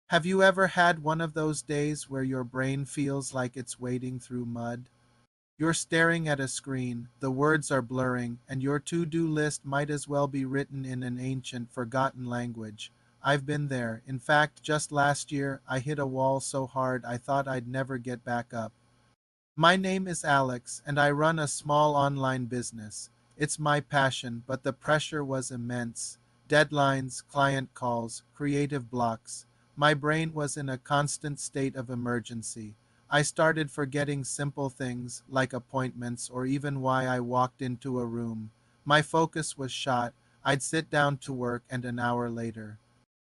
Have you ever had one of those days where your brain feels like it's wading through mud? You're staring at a screen, the words are blurring, and your to-do list might as well be written in an ancient, forgotten language. I've been there. In fact, just last year, I hit a wall so hard I thought I'd never get back up. My name is Alex, and I run a small online business. It's my passion, but the pressure was immense. Deadlines, client calls, creative blocks. My brain was in a constant state of emergency. I started forgetting simple things like appointments or even why I walked into a room. My focus was shot. I'd sit down to work and an hour later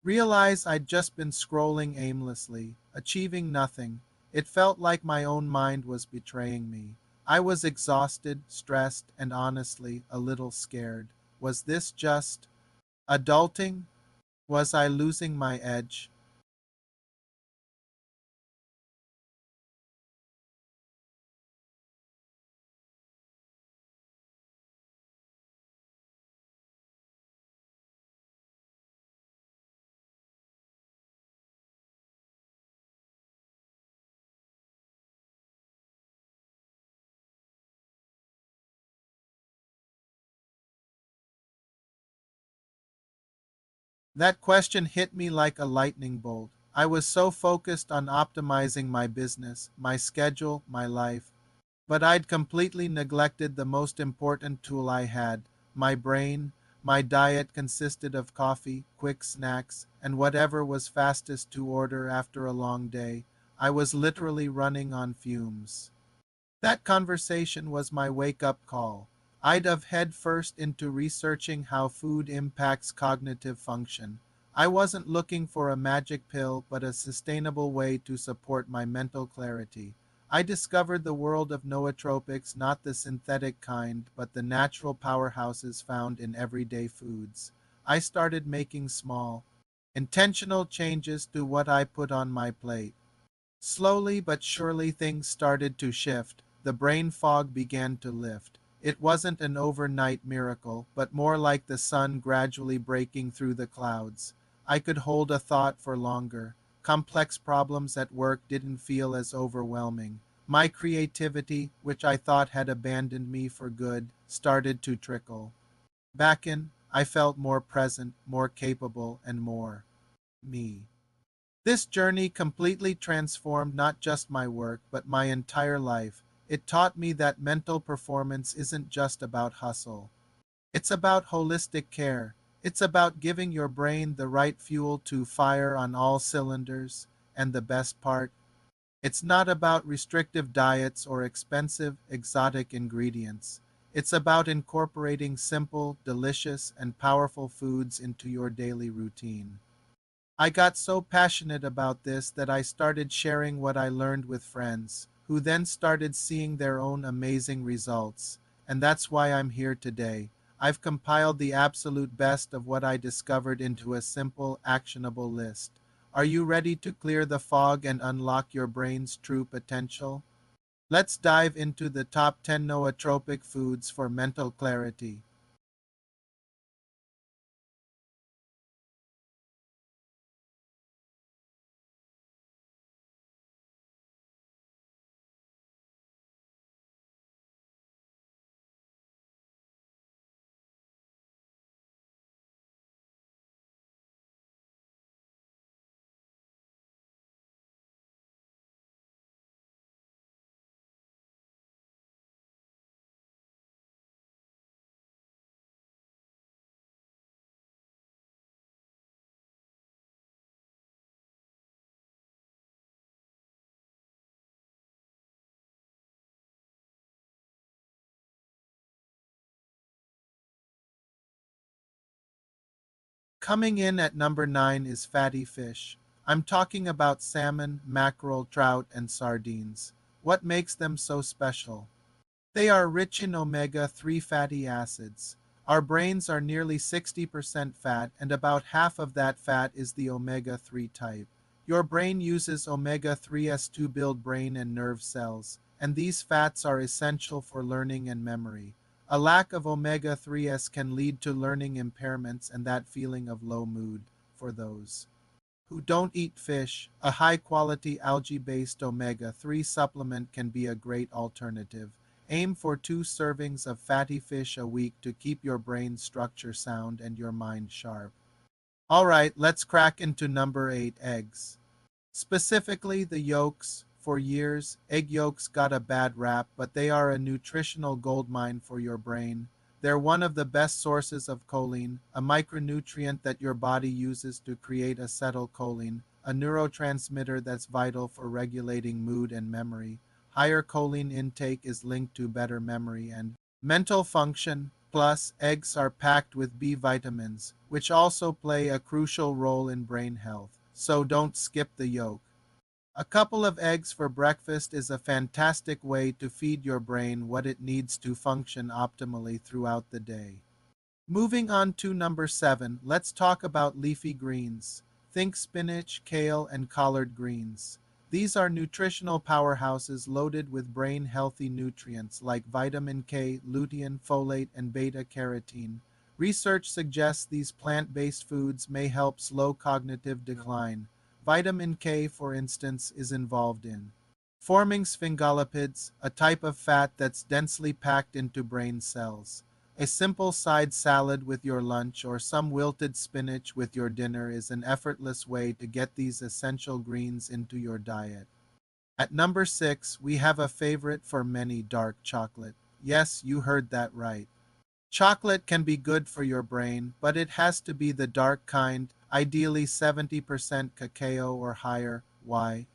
realize I'd just been scrolling aimlessly, achieving nothing. It felt like my own mind was betraying me. I was exhausted, stressed, and honestly a little scared. Was this just adulting? Was I losing my edge? That question hit me like a lightning bolt. I was so focused on optimizing my business, my schedule, my life, but I'd completely neglected the most important tool I had, my brain. My diet consisted of coffee, quick snacks, and whatever was fastest to order after a long day. I was literally running on fumes. That conversation was my wake up call. I'd have head first into researching how food impacts cognitive function. I wasn't looking for a magic pill, but a sustainable way to support my mental clarity. I discovered the world of nootropics, not the synthetic kind, but the natural powerhouses found in everyday foods. I started making small, intentional changes to what I put on my plate. Slowly but surely things started to shift. The brain fog began to lift. It wasn't an overnight miracle, but more like the sun gradually breaking through the clouds. I could hold a thought for longer. Complex problems at work didn't feel as overwhelming. My creativity, which I thought had abandoned me for good, started to trickle back in. I felt more present, more capable, and more me. This journey completely transformed not just my work, but my entire life. It taught me that mental performance isn't just about hustle. It's about holistic care. It's about giving your brain the right fuel to fire on all cylinders. And the best part, it's not about restrictive diets or expensive, exotic ingredients. It's about incorporating simple, delicious, and powerful foods into your daily routine. I got so passionate about this that I started sharing what I learned with friends, who then started seeing their own amazing results. And that's why I'm here today. I've compiled the absolute best of what I discovered into a simple, actionable list. Are you ready to clear the fog and unlock your brain's true potential? Let's dive into the top 10 nootropic foods for mental clarity. Coming in at number 9 is fatty fish. I'm talking about salmon, mackerel, trout, and sardines. What makes them so special? They are rich in omega-3 fatty acids. Our brains are nearly 60% fat, and about half of that fat is the omega-3 type. Your brain uses omega-3s to build brain and nerve cells, and these fats are essential for learning and memory. A lack of omega-3s can lead to learning impairments and that feeling of low mood for those. who don't eat fish, a high-quality algae-based omega-3 supplement can be a great alternative. Aim for 2 servings of fatty fish a week to keep your brain structure sound and your mind sharp. Alright, let's crack into number 8, eggs. Specifically, the yolks. For years, egg yolks got a bad rap, but they are a nutritional goldmine for your brain. They're one of the best sources of choline, a micronutrient that your body uses to create acetylcholine, a neurotransmitter that's vital for regulating mood and memory. Higher choline intake is linked to better memory and mental function. Plus, eggs are packed with B vitamins, which also play a crucial role in brain health. So don't skip the yolk. A couple of eggs for breakfast is a fantastic way to feed your brain what it needs to function optimally throughout the day. Moving on to number 7, let's talk about leafy greens. Think spinach, kale, and collard greens. These are nutritional powerhouses loaded with brain-healthy nutrients like vitamin K, lutein, folate, and beta-carotene. Research suggests these plant-based foods may help slow cognitive decline. Vitamin K, for instance, is involved in forming sphingolipids, a type of fat that's densely packed into brain cells. A simple side salad with your lunch or some wilted spinach with your dinner is an effortless way to get these essential greens into your diet. At number 6, we have a favorite for many, dark chocolate. Yes, you heard that right. Chocolate can be good for your brain, but it has to be the dark kind, ideally 70% cacao or higher. Why?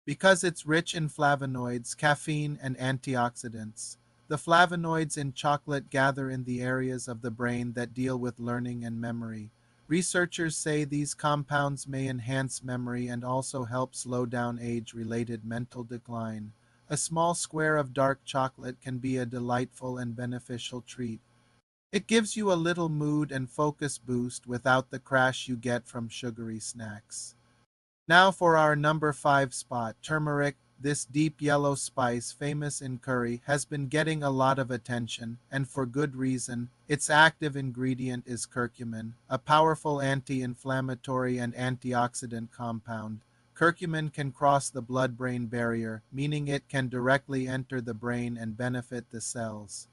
Because it's rich in flavonoids, caffeine, and antioxidants. The flavonoids in chocolate gather in the areas of the brain that deal with learning and memory. Researchers say these compounds may enhance memory and also help slow down age-related mental decline. A small square of dark chocolate can be a delightful and beneficial treat. It gives you a little mood and focus boost without the crash you get from sugary snacks. Now for our number 5 spot, turmeric. This deep yellow spice, famous in curry, has been getting a lot of attention, and for good reason. Its active ingredient is curcumin, a powerful anti-inflammatory and antioxidant compound. Curcumin can cross the blood-brain barrier, meaning it can directly enter the brain and benefit the cells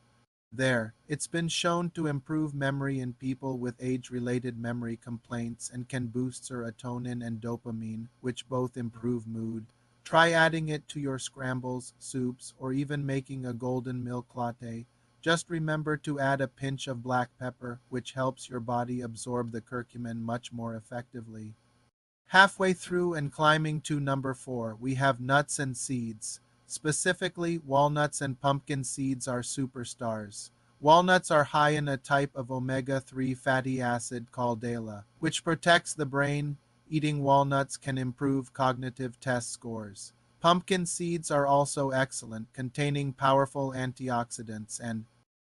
there. It's been shown to improve memory in people with age-related memory complaints and can boost serotonin and dopamine, which both improve mood. Try adding it to your scrambles, soups, or even making a golden milk latte. Just remember to add a pinch of black pepper, which helps your body absorb the curcumin much more effectively. Halfway through and climbing to number 4, we have nuts and seeds. Specifically, walnuts and pumpkin seeds are superstars. Walnuts are high in a type of omega-3 fatty acid called ALA, which protects the brain. Eating walnuts can improve cognitive test scores. Pumpkin seeds are also excellent, containing powerful antioxidants and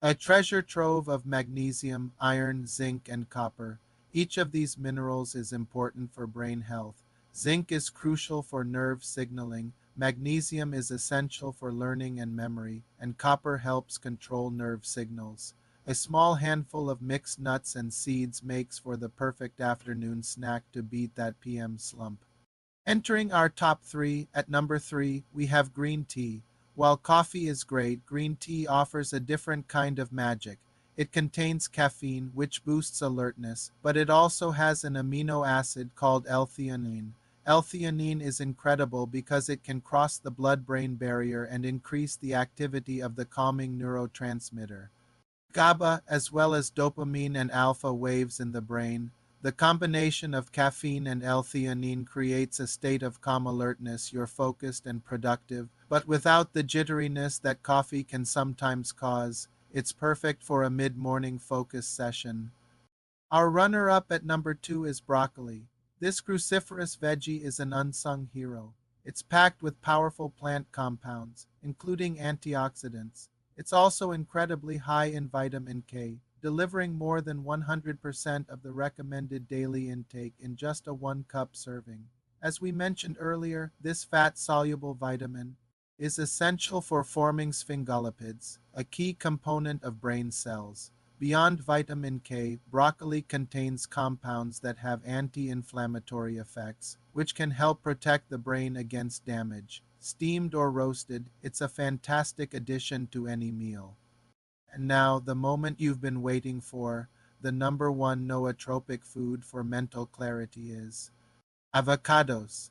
a treasure trove of magnesium, iron, zinc, and copper. Each of these minerals is important for brain health. Zinc is crucial for nerve signaling, magnesium is essential for learning and memory, and copper helps control nerve signals. A small handful of mixed nuts and seeds makes for the perfect afternoon snack to beat that PM slump. Entering our top 3, at number 3, we have green tea. While coffee is great, green tea offers a different kind of magic. It contains caffeine, which boosts alertness, but it also has an amino acid called L-theanine. L-theanine is incredible because it can cross the blood-brain barrier and increase the activity of the calming neurotransmitter GABA, as well as dopamine and alpha waves in the brain. The combination of caffeine and L-theanine creates a state of calm alertness. You're focused and productive, but without the jitteriness that coffee can sometimes cause. It's perfect for a mid-morning focus session. Our runner-up at number 2 is broccoli. This cruciferous veggie is an unsung hero. It's packed with powerful plant compounds, including antioxidants. It's also incredibly high in vitamin K, delivering more than 100% of the recommended daily intake in just a 1-cup serving. As we mentioned earlier, this fat-soluble vitamin is essential for forming sphingolipids, a key component of brain cells. Beyond vitamin K, broccoli contains compounds that have anti-inflammatory effects, which can help protect the brain against damage. Steamed or roasted, it's a fantastic addition to any meal. And now, the moment you've been waiting for, the number one nootropic food for mental clarity is avocados.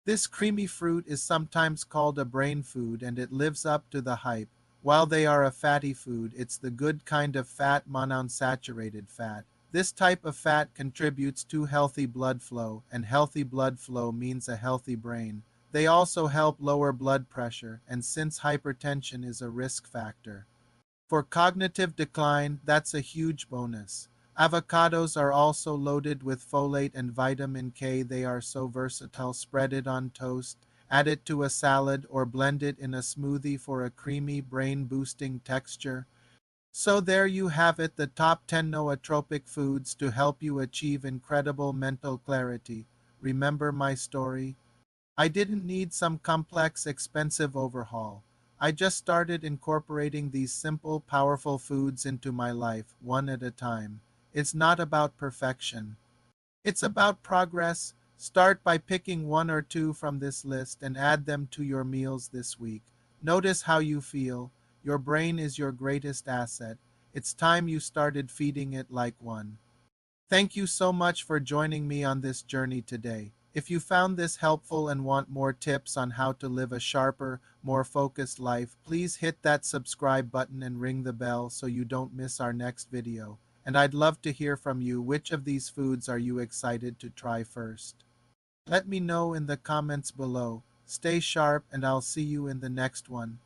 This creamy fruit is sometimes called a brain food and it lives up to the hype. While they are a fatty food, it's the good kind of fat, monounsaturated fat. This type of fat contributes to healthy blood flow, and healthy blood flow means a healthy brain. They also help lower blood pressure, and since hypertension is a risk factor, for cognitive decline, that's a huge bonus. Avocados are also loaded with folate and vitamin K. They are so versatile. Spread it on toast, add it to a salad, or blend it in a smoothie for a creamy, brain-boosting texture. So there you have it, the top 10 nootropic foods to help you achieve incredible mental clarity. Remember my story? I didn't need some complex, expensive overhaul. I just started incorporating these simple, powerful foods into my life, one at a time. It's not about perfection. It's about progress. Start by picking one or two from this list and add them to your meals this week. Notice how you feel. Your brain is your greatest asset. It's time you started feeding it like one. Thank you so much for joining me on this journey today. If you found this helpful and want more tips on how to live a sharper, more focused life, please hit that subscribe button and ring the bell so you don't miss our next video. And I'd love to hear from you. Which of these foods are you excited to try first? Let me know in the comments below. Stay sharp and I'll see you in the next one.